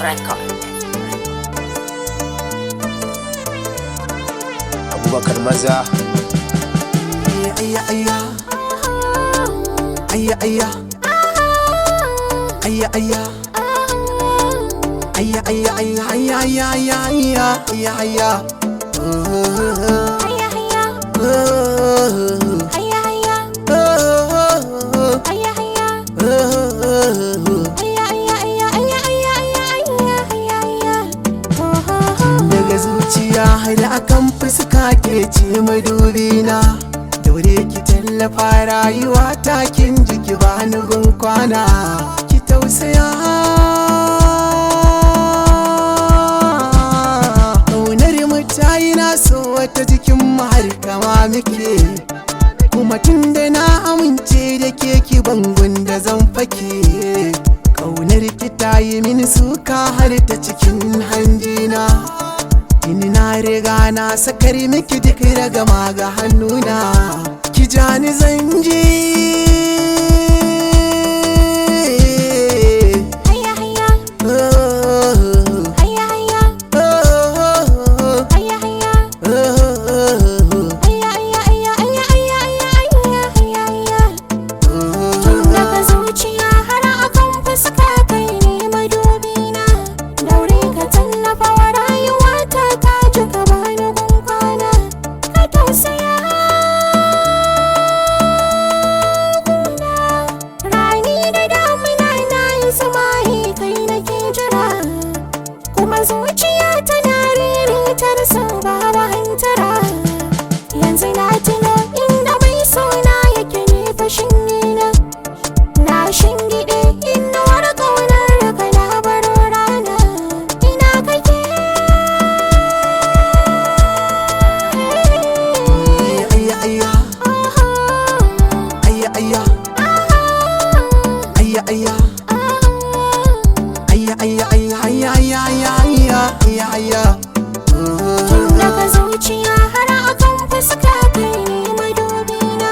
record. Abubakar Maza. Ayya ayya ayya ayya ayya ayya ayya ayya ayya ayya ayya ayya ayya ayya daga zuciya har akan fuska Kece Madubina, daure ki tallafa rayuwa ta kin jiki bani gun kwana ki tausaya. Ƙaunar mu ta yi na so wata jikin mu har kama muke, kuma tun da na amince da ke ki bangun da zan fake. Ƙaunar ki ta yi mini suka har ta cikin hanjina, ini na riga na sakar miki duk ragama ga hannuna, ki ja ni zan je. Zuciya tana riritar so babu hantara, yanzu na tuno inda mai sona yake ne fashin nina, na shingide inuwar ƙaunar ka na baro rana, ina kake? Ayya ayya ayya ayya ayya ayya ayya ayya ayya ayya ayya ayya. Tun daga zuciya har akan fuska kai ne madubina,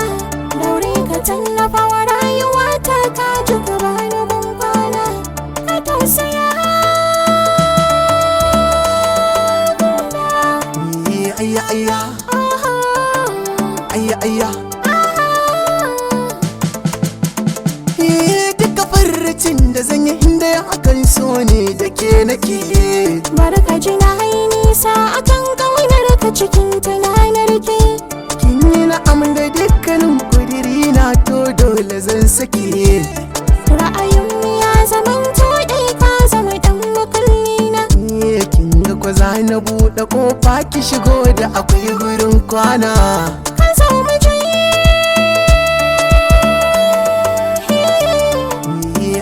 daure ka tallafa wa rayuwa ta ka ji ka bani gun kwana, ka tausaya. Ayya ayya ayya ayya duka farcin da zan yi inda akan so ne da ke nake. Barka ji na yi nisa akan ƙaunar ka cikin tunanar ke, kin yi na'am da dukkanin kudiri na to dole zan sake. Ra'ayin ya zaman toɗe ka zama ɗan makulli na, kin ga kwa za na buɗe ƙofa ki shigo da akwai gurin kwana, ka zo mu je.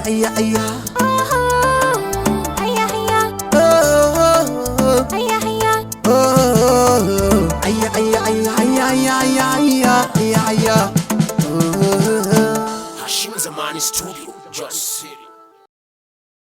Ayya ayya ayya ayya ayya